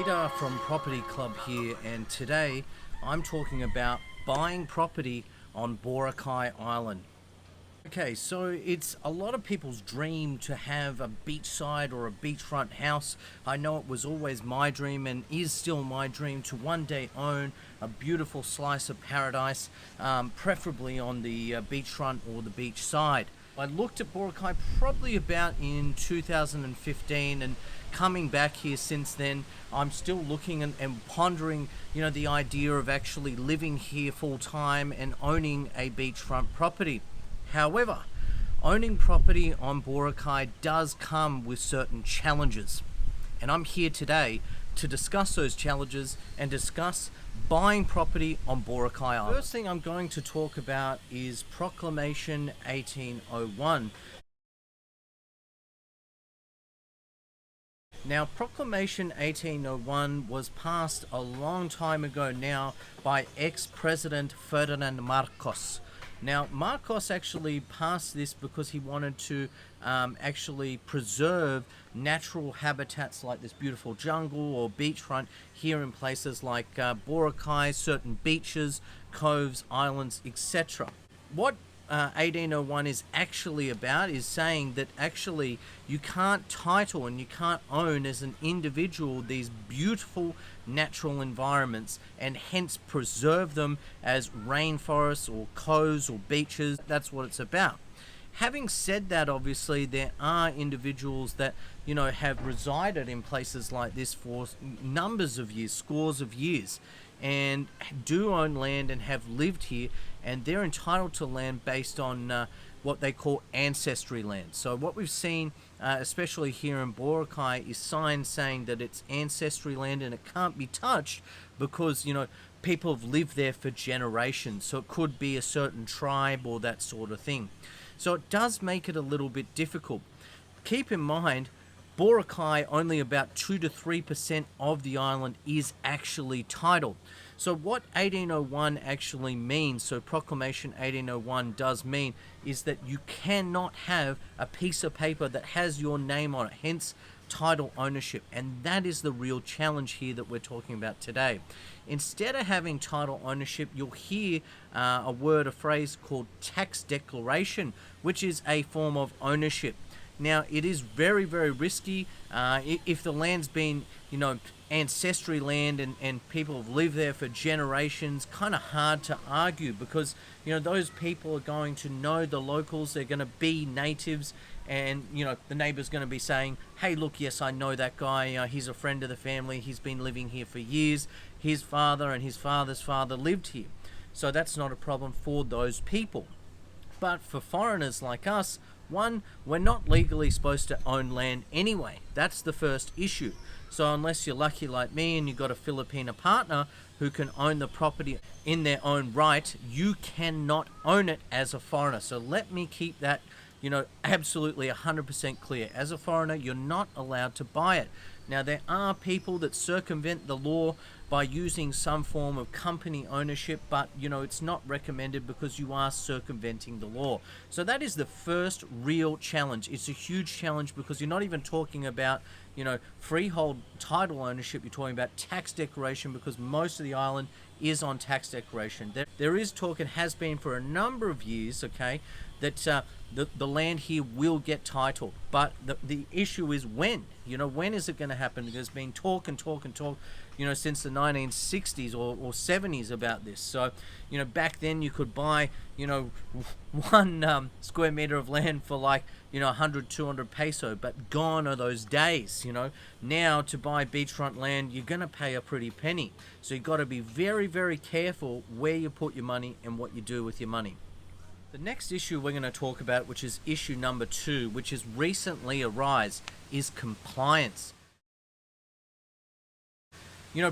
Peter from Property Club here, and today I'm talking about buying property on Boracay Island. Okay, so it's a lot of people's dream to have a beachside or a beachfront house. I know it was always my dream and is still my dream to one day own a beautiful slice of paradise, preferably on the beachfront or the beachside. I looked at Boracay probably about in 2015, and coming back here since then, I'm still looking and pondering, the idea of actually living here full time and owning a beachfront property. However, owning property on Boracay does come with certain challenges, and I'm here today to discuss those challenges and discuss buying property on Boracay Island. First thing I'm going to talk about is Proclamation 1801. Now, Proclamation 1801 was passed a long time ago now by ex-President Ferdinand Marcos. Now, Marcos actually passed this because he wanted to actually preserve natural habitats like this beautiful jungle or beachfront here in places like Boracay, certain beaches, coves, islands, etc. What 1801 is actually about is saying that actually you can't title and you can't own as an individual these beautiful natural environments and hence preserve them as rainforests or coves or beaches. That's what it's about. Having said that, obviously there are individuals that have resided in places like this for numbers of years, scores of years, and do own land and have lived here, and they're entitled to land based on what they call ancestry land. So what we've seen, especially here in Boracay, is signs saying that it's ancestry land and it can't be touched because people have lived there for generations. So it could be a certain tribe or that sort of thing. So it does make it a little bit difficult. Keep in mind, Boracay, only about 2 to 3% of the island is actually titled. So what 1801 actually means, so Proclamation 1801 does mean, is that you cannot have a piece of paper that has your name on it, hence title ownership. And that is the real challenge here that we're talking about today. Instead of having title ownership, you'll hear a phrase called tax declaration, which is a form of ownership. Now, it is very, very risky. If the land's been, ancestry land and people have lived there for generations, kind of hard to argue because, those people are going to know the locals. They're going to be natives, and, the neighbor's going to be saying, hey, look, yes, I know that guy. He's a friend of the family. He's been living here for years. His father and his father's father lived here. So that's not a problem for those people. But for foreigners like us, one, we're not legally supposed to own land anyway. That's the first issue. So unless you're lucky like me and you've got a Filipina partner who can own the property in their own right, you cannot own it as a foreigner. So let me keep that, absolutely 100% clear. As a foreigner, you're not allowed to buy it. Now, there are people that circumvent the law by using some form of company ownership, but it's not recommended because you are circumventing the law. So that is the first real challenge. It's a huge challenge because you're not even talking about freehold title ownership. You're talking about tax declaration because most of the island is on tax declaration. There is talk, and has been for a number of years, okay, that the land here will get titled, but the issue is when. When is it going to happen? There's been talk since the 1960s or 70s about this. So back then you could buy 1 square meter of land for like 100, 200 peso, but gone are those days. Now to buy beachfront land, you're going to pay a pretty penny. So you've got to be very, very careful where you put your money and what you do with your money. The next issue we're going to talk about, which is issue number 2, which has recently arisen, is compliance.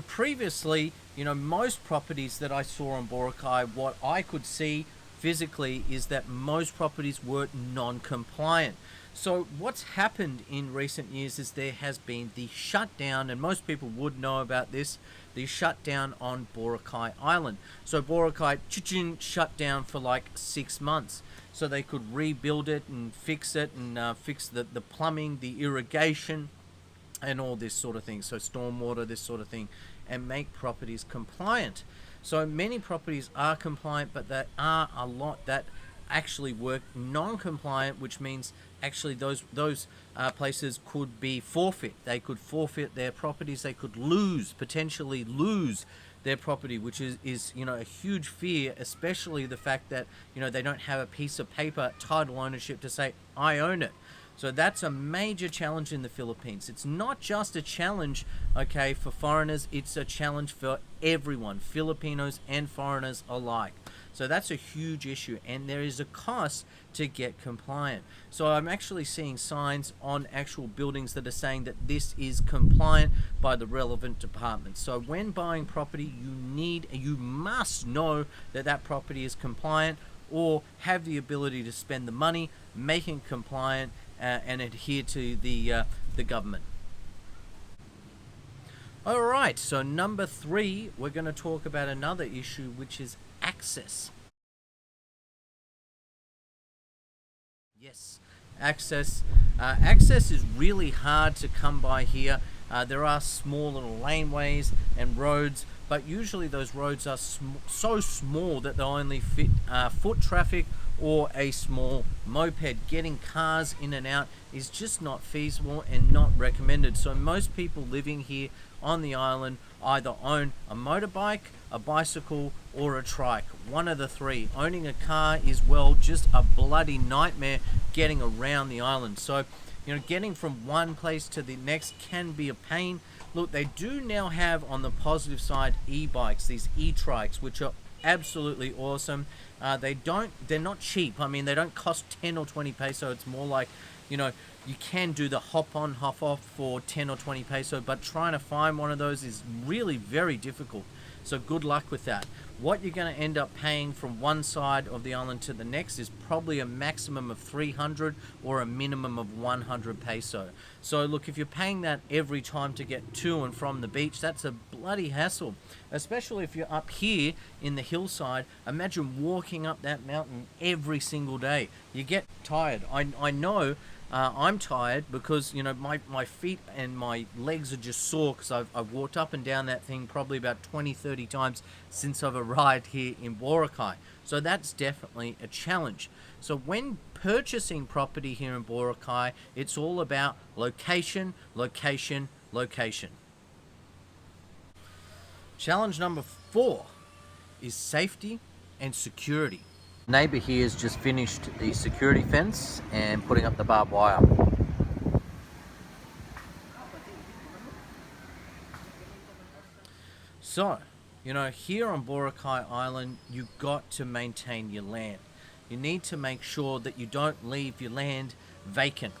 Previously, most properties that I saw on Boracay, what I could see physically is that most properties were non-compliant. So what's happened in recent years is there has been the shutdown, and most people would know about this, the shutdown on Boracay Island. So Boracay shut down for like 6 months so they could rebuild it and fix it and fix the plumbing, the irrigation, and all this sort of thing. So stormwater, this sort of thing, and make properties compliant. So many properties are compliant, but there are a lot that actually work non-compliant, which means actually those places could be forfeit. They could forfeit their properties. They could potentially lose their property, which is a huge fear, especially the fact that they don't have a piece of paper, title ownership, to say I own it. So that's a major challenge in the Philippines. It's not just a challenge, okay, for foreigners, it's a challenge for everyone, Filipinos and foreigners alike. So that's a huge issue, and there is a cost to get compliant. So I'm actually seeing signs on actual buildings that are saying that this is compliant by the relevant department. So when buying property, you must know that that property is compliant, or have the ability to spend the money making it compliant and adhere to the government. All right, so number 3, we're going to talk about another issue, which is access. Yes, access. Access is really hard to come by here. There are small little laneways and roads, but usually those roads are so small that they only fit foot traffic or a small moped. Getting cars in and out is just not feasible and not recommended. So most people living here on the island either own a motorbike, a bicycle, or a trike. One of the three. Owning a car is, well, just a bloody nightmare getting around the island. So getting from one place to the next can be a pain. Look, they do now have, on the positive side, e-bikes, these e-trikes, which are absolutely awesome. They're not cheap. I mean, they don't cost 10 or 20 peso. It's more like, you can do the hop on, hop off for 10 or 20 peso, but trying to find one of those is really very difficult. So good luck with that. What you're going to end up paying from one side of the island to the next is probably a maximum of 300 or a minimum of 100 peso. So look, if you're paying that every time to get to and from the beach, that's a bloody hassle. Especially if you're up here in the hillside. Imagine walking up that mountain every single day. You get tired. I know I'm tired because my feet and my legs are just sore because I've walked up and down that thing probably about 20-30 times since I've arrived here in Boracay. So that's definitely a challenge. So when purchasing property here in Boracay, it's all about location, location, location. Challenge number 4 is safety and security. Neighbor here has just finished the security fence and putting up the barbed wire. So, here on Boracay Island, you've got to maintain your land. You need to make sure that you don't leave your land vacant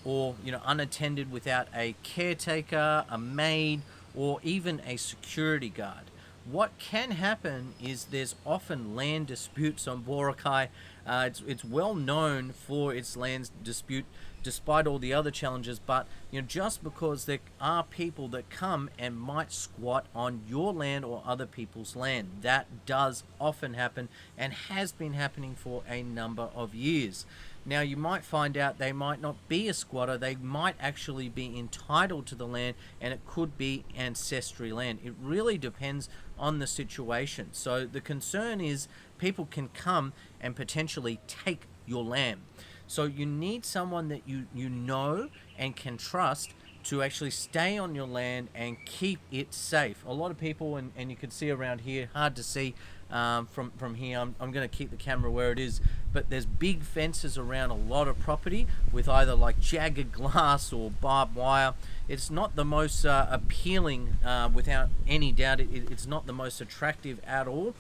or, unattended without a caretaker, a maid, or even a security guard. What can happen is there's often land disputes on Boracay. It's well known for its land dispute, despite all the other challenges. But just because there are people that come and might squat on your land or other people's land, that does often happen and has been happening for a number of years. Now, you might find out they might not be a squatter. They might actually be entitled to the land, and it could be ancestry land. It really depends on the situation. So the concern is people can come and potentially take your land. So you need someone that you know and can trust to actually stay on your land and keep it safe. A lot of people, and you can see around here, hard to see from here. I'm going to keep the camera where it is, but there's big fences around a lot of property with either like jagged glass or barbed wire. It's not the most appealing, without any doubt. It's not the most attractive at all.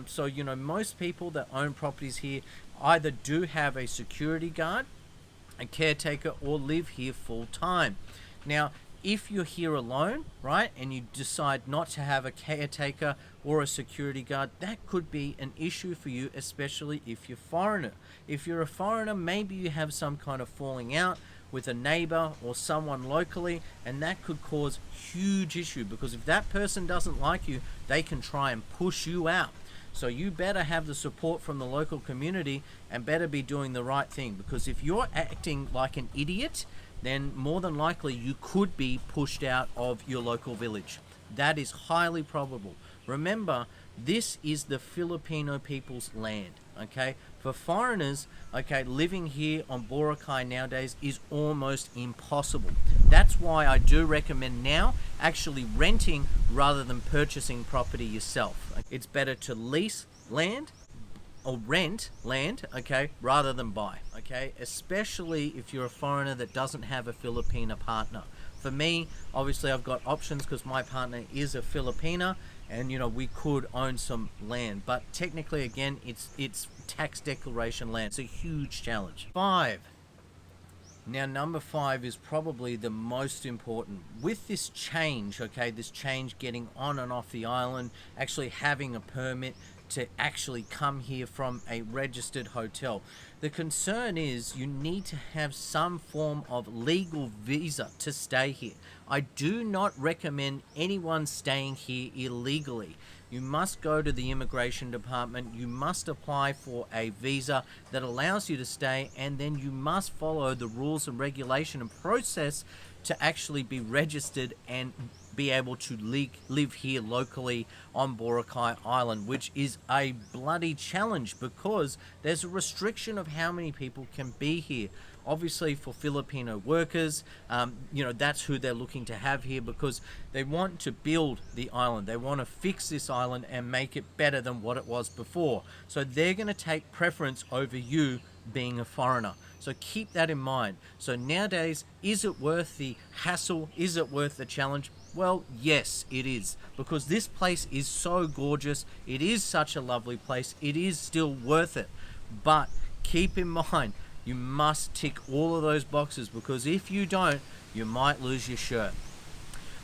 So most people that own properties here either do have a security guard, a caretaker, or live here full time. Now, if you're here alone, right, and you decide not to have a caretaker or a security guard, that could be an issue for you, especially if you're a foreigner. If you're a foreigner, maybe you have some kind of falling out with a neighbor or someone locally, and that could cause huge issue, because if that person doesn't like you, they can try and push you out. So you better have the support from the local community and better be doing the right thing, because if you're acting like an idiot, then more than likely you could be pushed out of your local village. That is highly probable. Remember, this is the Filipino people's land, okay? For foreigners, okay, living here on Boracay nowadays is almost impossible. That's why I do recommend now actually renting rather than purchasing property yourself. It's better to lease land or rent land, okay, rather than buy, okay, especially if you're a foreigner that doesn't have a Filipina partner. For me, obviously I've got options because my partner is a Filipina, and we could own some land, but technically again it's tax declaration land. It's a huge challenge. 5. Now, number 5 is probably the most important. With this change, okay, this change getting on and off the island, actually having a permit to actually come here from a registered hotel, the concern is you need to have some form of legal visa to stay here. I do not recommend anyone staying here illegally. You must go to the immigration department, you must apply for a visa that allows you to stay, and then you must follow the rules and regulation and process to actually be registered and be able to live here locally on Boracay Island, which is a bloody challenge because there's a restriction of how many people can be here. Obviously for Filipino workers, that's who they're looking to have here because they want to build the island. They want to fix this island and make it better than what it was before. So they're going to take preference over you being a foreigner. So keep that in mind. So nowadays, is it worth the hassle? Is it worth the challenge? Well, yes, it is, because this place is so gorgeous. It is such a lovely place. It is still worth it. But keep in mind, you must tick all of those boxes, because if you don't, you might lose your shirt.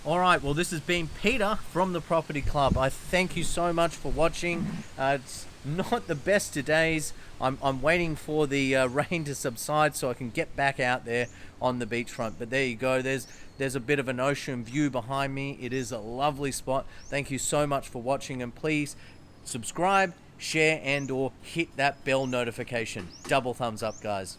All right, well, this has been Peter from the Property Club. I thank you so much for watching. It's not the best of days. I'm waiting for the rain to subside so I can get back out there on the beachfront. But there you go. There's a bit of an ocean view behind me. It is a lovely spot. Thank you so much for watching, and please subscribe, share, and or hit that bell notification. Double thumbs up, guys.